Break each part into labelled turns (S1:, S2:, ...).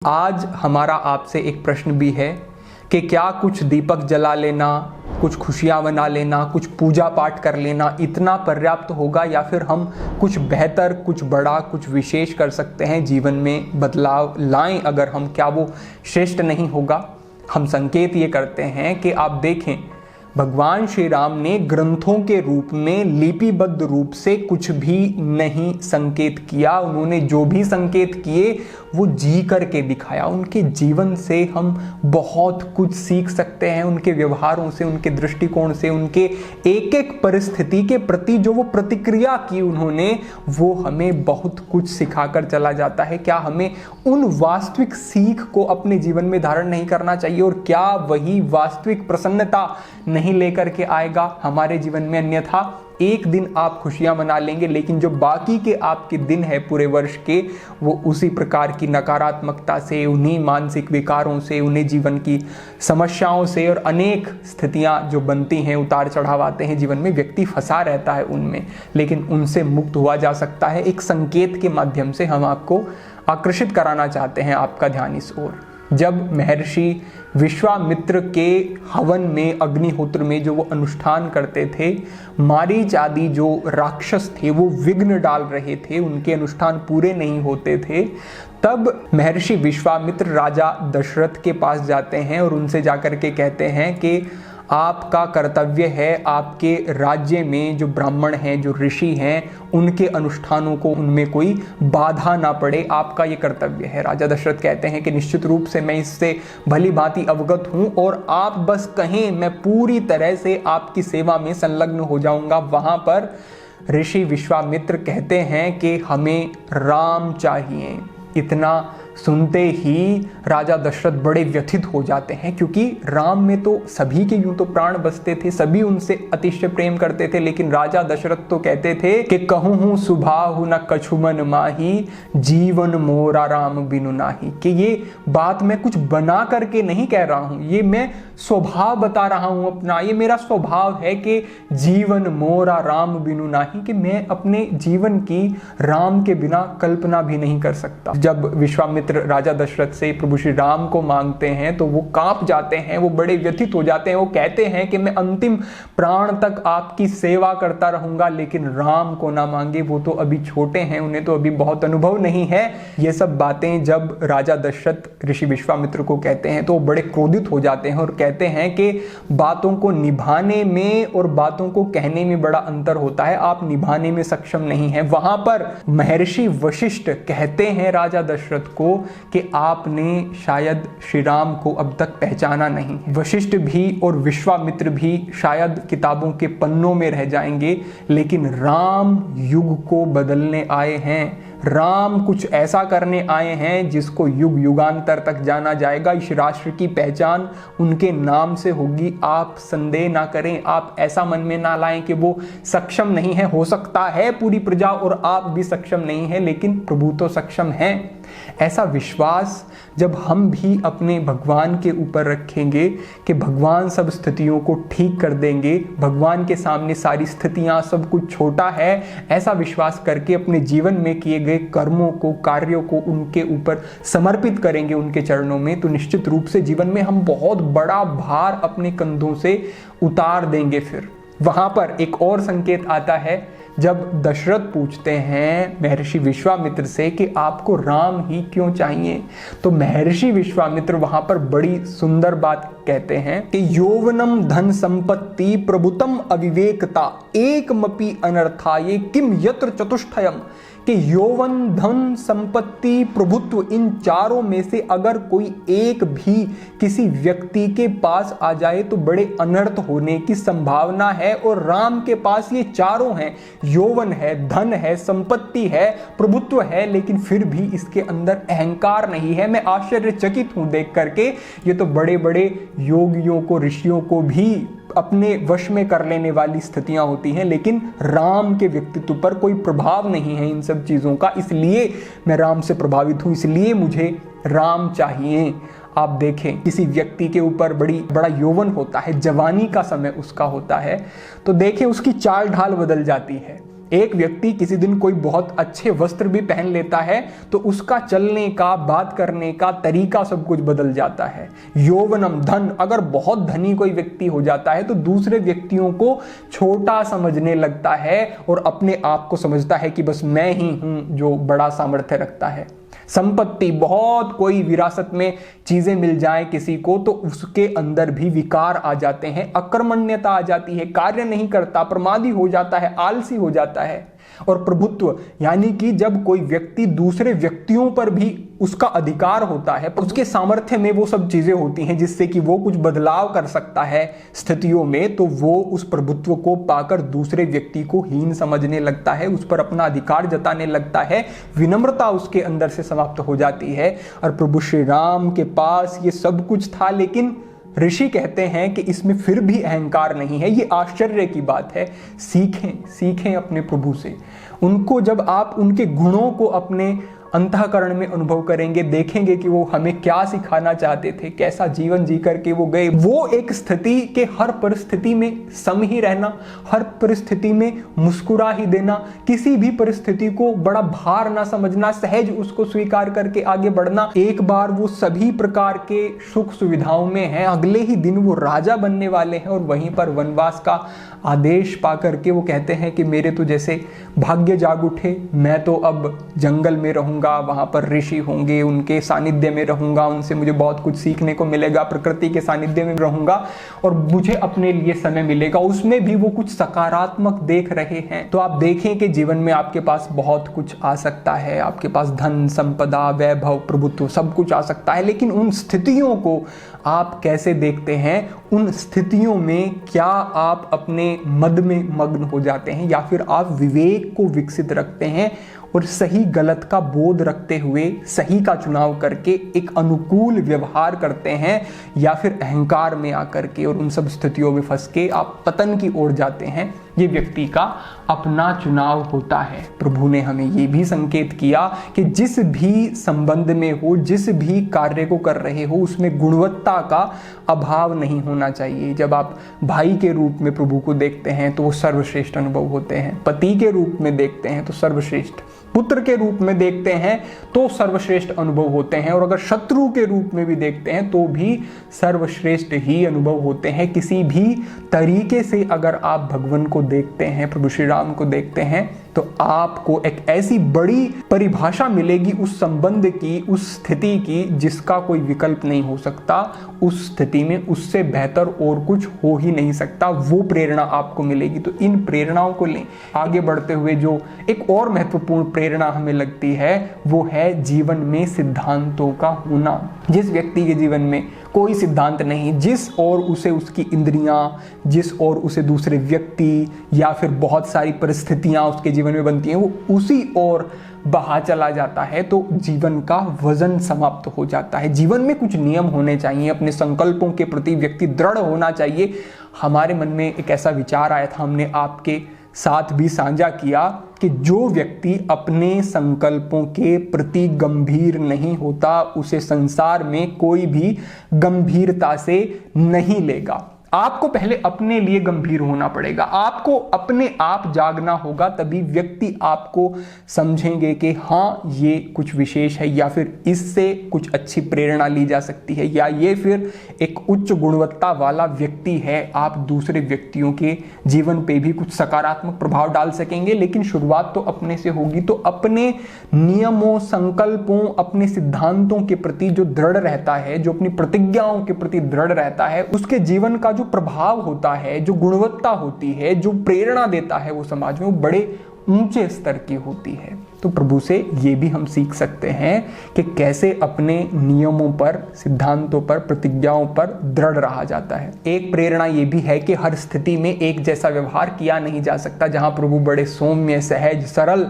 S1: आज हमारा आपसे एक प्रश्न भी है कि क्या कुछ दीपक जला लेना, कुछ खुशियां मना लेना, कुछ पूजा पाठ कर लेना इतना पर्याप्त होगा या फिर हम कुछ बेहतर, कुछ बड़ा, कुछ विशेष कर सकते हैं, जीवन में बदलाव लाएं अगर हम, क्या वो श्रेष्ठ नहीं होगा? हम संकेत ये करते हैं कि आप देखें, भगवान श्री राम ने ग्रंथों के रूप में लिपिबद्ध रूप से कुछ भी नहीं संकेत किया। उन्होंने जो भी संकेत किए वो जी करके दिखाया। उनके जीवन से हम बहुत कुछ सीख सकते हैं, उनके व्यवहारों से, उनके दृष्टिकोण से, उनके एक एक परिस्थिति के प्रति जो वो प्रतिक्रिया की उन्होंने, वो हमें बहुत कुछ सिखाकर चला जाता है। क्या हमें उन वास्तविक सीख को अपने जीवन में धारण नहीं करना चाहिए? और क्या वही वास्तविक प्रसन्नता नहीं लेकर के आएगा हमारे जीवन में? अन्यथा एक दिन आप खुशियां मना लेंगे, लेकिन जो बाकी के आपके दिन है पूरे वर्ष के, वो उसी प्रकार की नकारात्मकता से, उन्हीं मानसिक विकारों से, उन्हें जीवन की समस्याओं से और अनेक स्थितियां जो बनती हैं, उतार चढ़ाव आते हैं जीवन में, व्यक्ति फंसा रहता है उनमें, लेकिन उनसे मुक्त हुआ जा सकता है। एक संकेत के माध्यम से हम आपको आकर्षित कराना चाहते हैं आपका ध्यान इस ओर। जब महर्षि विश्वामित्र के हवन में, अग्निहोत्र में जो वो अनुष्ठान करते थे, मारीच आदि जो राक्षस थे वो विघ्न डाल रहे थे, उनके अनुष्ठान पूरे नहीं होते थे, तब महर्षि विश्वामित्र राजा दशरथ के पास जाते हैं और उनसे जाकर के कहते हैं कि आपका कर्तव्य है, आपके राज्य में जो ब्राह्मण हैं, जो ऋषि हैं, उनके अनुष्ठानों को, उनमें कोई बाधा ना पड़े, आपका ये कर्तव्य है। राजा दशरथ कहते हैं कि निश्चित रूप से मैं इससे भली भांति अवगत हूँ और आप बस कहें मैं पूरी तरह से आपकी सेवा में संलग्न हो जाऊंगा। वहां पर ऋषि विश्वामित्र कहते हैं कि हमें राम चाहिए। इतना सुनते ही राजा दशरथ बड़े व्यथित हो जाते हैं, क्योंकि राम में तो सभी के यूं तो प्राण बसते थे, सभी उनसे अतिशय प्रेम करते थे, लेकिन राजा दशरथ तो कहते थे कि कहूँ हूँ सुभाहु न कछु मन माही, जीवन मोरा राम बिनु नाही। कि ये बात मैं कुछ बना करके नहीं कह रहा हूँ, ये मैं स्वभाव बता रहा हूँ अपना, ये मेरा स्वभाव है कि जीवन मोरा राम बिनु नाही, कि मैं अपने जीवन की राम के बिना कल्पना भी नहीं कर सकता। जब विश्वामित्र राजा दशरथ से प्रभु श्री राम को मांगते हैं तो वो कांप जाते हैं, वो बड़े व्यथित हो जाते हैं। वो कहते हैं कि मैं अंतिम प्राण तक आपकी सेवा करता रहूंगा, लेकिन राम को ना मांगे, वो तो अभी छोटे हैं, उन्हें तो अभी बहुत अनुभव नहीं है। ये सब बातें जब राजा दशरथ ऋषि विश्वामित्र को कहते हैं तो वो बड़े क्रोधित हो जाते हैं और कहते हैं कि बातों को निभाने में और बातों को कहने में बड़ा अंतर होता है, आप निभाने में सक्षम नहीं है। वहां पर महर्षि वशिष्ठ कहते हैं राजा दशरथ को कि आपने शायद श्री राम को अब तक पहचाना नहीं। वशिष्ठ भी और विश्वामित्र भी शायद किताबों के पन्नों में रह जाएंगे, लेकिन राम युग को बदलने आए हैं। राम कुछ ऐसा करने आए हैं जिसको युग युगांतर तक जाना जाएगा। इस राष्ट्र की पहचान उनके नाम से होगी। आप संदेह ना करें, आप ऐसा मन में ना लाएं कि वो सक्षम नहीं है। हो सकता है पूरी प्रजा और आप भी सक्षम नहीं है, लेकिन प्रभु तो सक्षम हैं। ऐसा विश्वास जब हम भी अपने भगवान के ऊपर रखेंगे कि भगवान सब स्थितियों को ठीक कर देंगे, भगवान के सामने सारी स्थितियां, सब कुछ छोटा है, ऐसा विश्वास करके अपने जीवन में किए गए कर्मों को, कार्यों को उनके ऊपर समर्पित करेंगे, उनके चरणों में, तो निश्चित रूप से जीवन में हम बहुत बड़ा भार अपने कंधों से उतार देंगे। फिर वहां पर एक और संकेत आता है, जब दशरथ पूछते हैं महर्षि विश्वामित्र से कि आपको राम ही क्यों चाहिए, तो महर्षि विश्वामित्र वहां पर बड़ी सुंदर बात कहते हैं कि यौवनम धन संपत्ति प्रभुतम अविवेकता एकमपि अनर्थाये किम यत्र चतुष्टयम। कि यौवन, धन, संपत्ति, प्रभुत्व, इन चारों में से अगर कोई एक भी किसी व्यक्ति के पास आ जाए तो बड़े अनर्थ होने की संभावना है। और राम के पास ये चारों हैं, यौवन है, धन है, संपत्ति है, प्रभुत्व है, लेकिन फिर भी इसके अंदर अहंकार नहीं है। मैं आश्चर्यचकित हूं देख करके। ये तो बड़े बड़े योगियों को, ऋषियों को भी अपने वश में कर लेने वाली स्थितियां होती हैं, लेकिन राम के व्यक्तित्व पर कोई प्रभाव नहीं है इन सब चीजों का। इसलिए मैं राम से प्रभावित हूं, इसलिए मुझे राम चाहिए। आप देखें, किसी व्यक्ति के ऊपर बड़ा यौवन होता है, जवानी का समय उसका होता है, तो देखें उसकी चाल ढाल बदल जाती है। एक व्यक्ति किसी दिन कोई बहुत अच्छे वस्त्र भी पहन लेता है तो उसका चलने का, बात करने का तरीका सब कुछ बदल जाता है। यौवनम, धन, अगर बहुत धनी कोई व्यक्ति हो जाता है तो दूसरे व्यक्तियों को छोटा समझने लगता है और अपने आप को समझता है कि बस मैं ही हूं जो बड़ा सामर्थ्य रखता है। संपत्ति, बहुत कोई विरासत में चीजें मिल जाए किसी को तो उसके अंदर भी विकार आ जाते हैं, अकर्मण्यता आ जाती है, कार्य नहीं करता, प्रमादी हो जाता है, आलसी हो जाता है। और प्रभुत्व, यानी कि जब कोई व्यक्ति दूसरे व्यक्तियों पर भी उसका अधिकार होता है, उसके सामर्थ्य में वो सब चीजें होती हैं जिससे कि वो कुछ बदलाव कर सकता है स्थितियों में, तो वो उस प्रभुत्व को पाकर दूसरे व्यक्ति को हीन समझने लगता है, उस पर अपना अधिकार जताने लगता है, विनम्रता उसके अंदर से समाप्त हो जाती है। और प्रभु श्री राम के पास ये सब कुछ था, लेकिन ऋषि कहते हैं कि इसमें फिर भी अहंकार नहीं है। ये आश्चर्य की बात है। सीखें अपने प्रभु से। उनको जब आप उनके गुणों को अपने अंतःकरण में अनुभव करेंगे, देखेंगे कि वो हमें क्या सिखाना चाहते थे, कैसा जीवन जी करके वो गए। वो एक स्थिति के हर परिस्थिति में सम ही रहना, हर परिस्थिति में मुस्कुरा ही देना, किसी भी परिस्थिति को बड़ा भार ना समझना, सहज उसको स्वीकार करके आगे बढ़ना। एक बार वो सभी प्रकार के सुख सुविधाओं में हैं, अगले ही दिन वो राजा बनने वाले हैं और वहीं पर वनवास का आदेश पा करके वो कहते हैं कि मेरे तो जैसे भाग्य जाग उठे, मैं तो अब जंगल में रहूंगा, वहां पर ऋषि होंगे, उनके सानिध्य में रहूंगा, उनसे मुझे बहुत कुछ सीखने को मिलेगा, प्रकृति के सानिध्य में रहूंगा और मुझे अपने लिए समय मिलेगा। उसमें भी वो कुछ सकारात्मक देख रहे हैं। तो आप देखें कि जीवन में आपके पास बहुत कुछ आ सकता है, आपके पास धन, संपदा, वैभव, प्रभुत्व सब कुछ आ सकता है, लेकिन उन स्थितियों को आप कैसे देखते हैं, उन स्थितियों में क्या आप अपने मद में मग्न हो जाते हैं या फिर आप विवेक को विकसित रखते हैं और सही गलत का बोध रखते हुए सही का चुनाव करके एक अनुकूल व्यवहार करते हैं, या फिर अहंकार में आकर के और उन सब स्थितियों में फंस के आप पतन की ओर जाते हैं। ये व्यक्ति का अपना चुनाव होता है। प्रभु ने हमें ये भी संकेत किया कि जिस भी संबंध में हो, जिस भी कार्य को कर रहे हो, उसमें गुणवत्ता का अभाव नहीं होना चाहिए। जब आप भाई के रूप में प्रभु को देखते हैं तो वो सर्वश्रेष्ठ अनुभव होते हैं, पति के रूप में देखते हैं तो सर्वश्रेष्ठ, पुत्र के रूप में देखते हैं तो सर्वश्रेष्ठ अनुभव होते हैं, और अगर शत्रु के रूप में भी देखते हैं तो भी सर्वश्रेष्ठ ही अनुभव होते हैं। किसी भी तरीके से अगर आप भगवान को देखते हैं, प्रभु श्री राम को देखते हैं, तो आपको एक ऐसी बड़ी परिभाषा मिलेगी उस संबंध की, उस स्थिति की, जिसका कोई विकल्प नहीं हो सकता। उस स्थिति में उससे बेहतर और कुछ हो ही नहीं सकता। वो प्रेरणा आपको मिलेगी। तो इन प्रेरणाओं को लें। आगे बढ़ते हुए जो एक और महत्वपूर्ण प्रेरणा हमें लगती है वो है जीवन में सिद्धांतों का होना। जिस व्यक्ति के जीवन में कोई सिद्धांत नहीं, जिस ओर उसे उसकी इंद्रियां, जिस ओर उसे दूसरे व्यक्ति या फिर बहुत सारी परिस्थितियां उसके जीवन में बनती हैं, वो उसी ओर बहा चला जाता है, तो जीवन का वजन समाप्त हो जाता है। जीवन में कुछ नियम होने चाहिए, अपने संकल्पों के प्रति व्यक्ति दृढ़ होना चाहिए। हमारे मन में एक ऐसा विचार आया था, हमने आपके साथ भी साझा किया कि जो व्यक्ति अपने संकल्पों के प्रति गंभीर नहीं होता, उसे संसार में कोई भी गंभीरता से नहीं लेगा। आपको पहले अपने लिए गंभीर होना पड़ेगा, आपको अपने आप जागना होगा, तभी व्यक्ति आपको समझेंगे कि हाँ ये कुछ विशेष है, या फिर इससे कुछ अच्छी प्रेरणा ली जा सकती है, या ये फिर एक उच्च गुणवत्ता वाला व्यक्ति है। आप दूसरे व्यक्तियों के जीवन पे भी कुछ सकारात्मक प्रभाव डाल सकेंगे, लेकिन शुरुआत तो अपने से होगी। तो अपने नियमों, संकल्पों, अपने सिद्धांतों के प्रति जो दृढ़ रहता है, जो अपनी प्रतिज्ञाओं के प्रति दृढ़ रहता है, उसके जीवन का जो प्रभाव होता है, जो गुणवत्ता होती है, जो प्रेरणा देता है वो समाज में, वो बड़े ऊंचे स्तर की होती है। तो प्रभु से ये भी हम सीख सकते हैं कि कैसे अपने नियमों पर, सिद्धांतों पर, प्रतिज्ञाओं पर दृढ़ रहा जाता है। एक प्रेरणा ये भी है कि हर स्थिति में एक जैसा व्यवहार किया नहीं जा सकता। जहां प्रभु बड़े सौम्य, सहज, सरल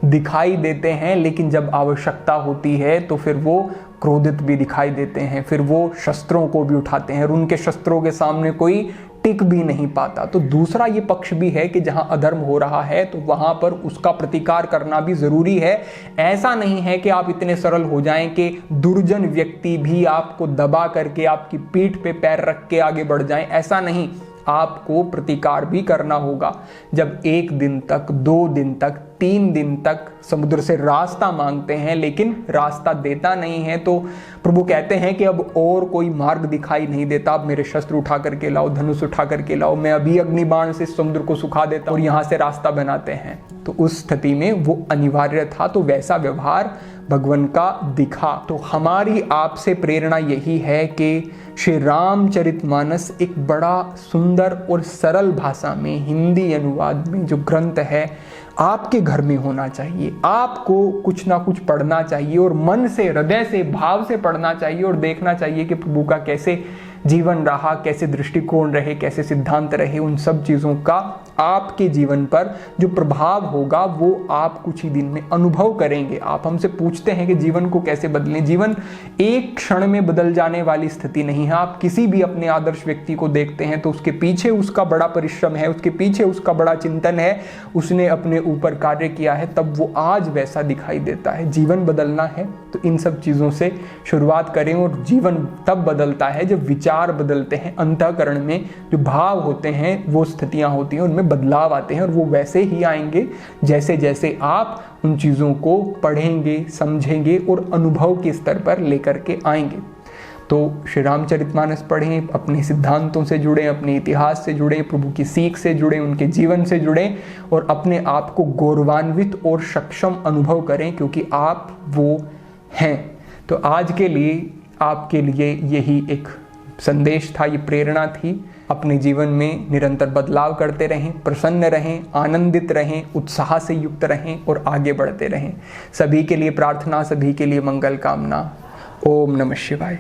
S1: दिखाई देते हैं, लेकिन जब आवश्यकता होती है तो फिर वो क्रोधित भी दिखाई देते हैं, फिर वो शस्त्रों को भी उठाते हैं और उनके शस्त्रों के सामने कोई टिक भी नहीं पाता। तो दूसरा ये पक्ष भी है कि जहां अधर्म हो रहा है तो वहां पर उसका प्रतिकार करना भी जरूरी है। ऐसा नहीं है कि आप इतने सरल हो जाएं कि दुर्जन व्यक्ति भी आपको दबा करके आपकी पीठ पे पैर रख के आगे बढ़ जाएं, ऐसा नहीं। आपको प्रतिकार भी करना होगा। जब 1 दिन तक, 2 दिन तक, 3 दिन तक समुद्र से रास्ता मांगते हैं लेकिन रास्ता देता नहीं है, तो प्रभु कहते हैं कि अब और कोई मार्ग दिखाई नहीं देता, अब मेरे शस्त्र उठा करके लाओ, धनुष उठा करके लाओ, मैं अभी अग्निबाण से समुद्र को सुखा देता हूं, और यहाँ से रास्ता बनाते हैं। तो उस स्थिति में वो अनिवार्य था, तो वैसा व्यवहार भगवान का दिखा। तो हमारी आपसे प्रेरणा यही है कि श्री रामचरितमानस एक बड़ा सुंदर और सरल भाषा में, हिंदी अनुवाद में जो ग्रंथ है, आपके घर में होना चाहिए। आपको कुछ ना कुछ पढ़ना चाहिए और मन से, हृदय से, भाव से पढ़ना चाहिए और देखना चाहिए कि प्रभु का कैसे जीवन रहा, कैसे दृष्टिकोण रहे, कैसे सिद्धांत रहे। उन सब चीज़ों का आपके जीवन पर जो प्रभाव होगा वो आप कुछ ही दिन में अनुभव करेंगे। आप हमसे पूछते हैं कि जीवन को कैसे बदलें। जीवन एक क्षण में बदल जाने वाली स्थिति नहीं है। आप किसी भी अपने आदर्श व्यक्ति को देखते हैं तो उसके पीछे उसका बड़ा परिश्रम है, उसके पीछे उसका बड़ा चिंतन है, उसने अपने ऊपर कार्य किया है, तब वो आज वैसा दिखाई देता है। जीवन बदलना है तो इन सब चीज़ों से शुरुआत करें, और जीवन तब बदलता है जब विचार बदलते हैं, अंतःकरण में जो भाव होते हैं, वो स्थितियां होती हैं, उनमें बदलाव आते हैं, और वो वैसे ही आएंगे जैसे जैसे आप उन चीज़ों को पढ़ेंगे, समझेंगे और अनुभव के स्तर पर लेकर के आएंगे। तो श्री रामचरितमानस पढ़ें, अपने सिद्धांतों से जुड़ें, अपने इतिहास से जुड़ें, प्रभु की सीख से जुड़ें, उनके जीवन से जुड़ें और अपने आप को गौरवान्वित और सक्षम अनुभव करें, क्योंकि आप वो हैं। तो आज के लिए आपके लिए यही एक संदेश था, ये प्रेरणा थी। अपने जीवन में निरंतर बदलाव करते रहें, प्रसन्न रहें, आनंदित रहें, उत्साह से युक्त रहें और आगे बढ़ते रहें। सभी के लिए प्रार्थना, सभी के लिए मंगल कामना। ओम नमः शिवाय।